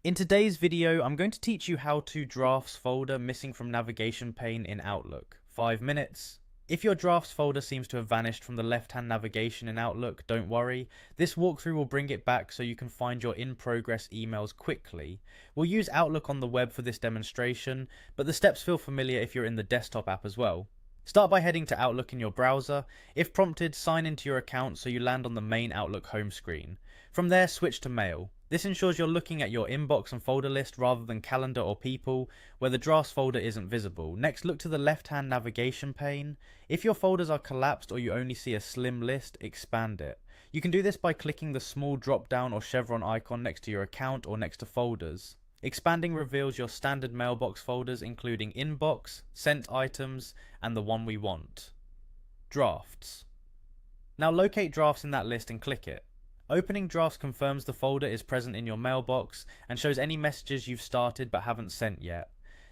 In today's video, I'm going to teach you how to drafts folder missing from navigation pane in Outlook. 5 minutes. If your drafts folder seems to have vanished from the left-hand navigation in Outlook, don't worry. This walkthrough will bring it back so you can find your in-progress emails quickly. We'll use Outlook on the web for this demonstration, but the steps feel familiar if you're in the desktop app as well. Start by heading to Outlook in your browser. If prompted, sign into your account so you land on the main Outlook home screen. From there, switch to Mail. This ensures you're looking at your inbox and folder list rather than calendar or people, where the drafts folder isn't visible. Next, look to the left-hand navigation pane. If your folders are collapsed or you only see a slim list, expand it. You can do this by clicking the small drop-down or chevron icon next to your account or next to folders. Expanding reveals your standard mailbox folders including inbox, sent items, and the one we want. Drafts. Now locate drafts in that list and click it. Opening drafts confirms the folder is present in your mailbox and shows any messages you've started but haven't sent yet.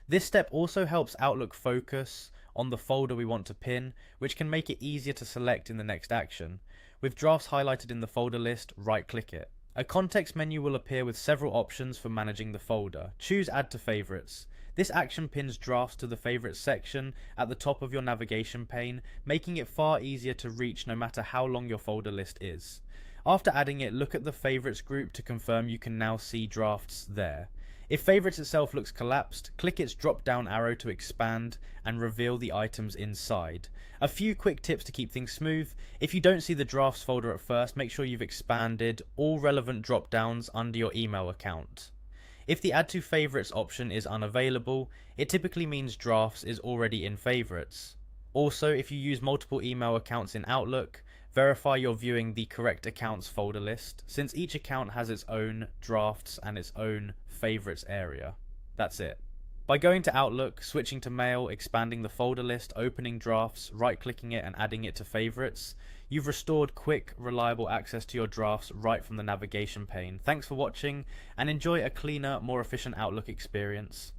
This step also helps Outlook focus on the folder we want to pin, which can make it easier to select in the next action. With drafts highlighted in the folder list, right-click it. A context menu will appear with several options for managing the folder. Choose Add to Favorites. This action pins drafts to the Favorites section at the top of your navigation pane, making it far easier to reach no matter how long your folder list is. After adding it, look at the Favorites group to confirm you can now see drafts there. If Favorites itself looks collapsed, click its drop-down arrow to expand and reveal the items inside. A few quick tips to keep things smooth. If you don't see the drafts folder at first, make sure you've expanded all relevant drop-downs under your email account. If the Add to Favorites option is unavailable, it typically means drafts is already in Favorites. Also, if you use multiple email accounts in Outlook, verify you're viewing the correct accounts folder list, since each account has its own drafts and its own favorites area. That's it. By going to Outlook, switching to Mail, expanding the folder list, opening drafts, right-clicking it and adding it to favorites, you've restored quick, reliable access to your drafts right from the navigation pane. Thanks for watching and enjoy a cleaner, more efficient Outlook experience.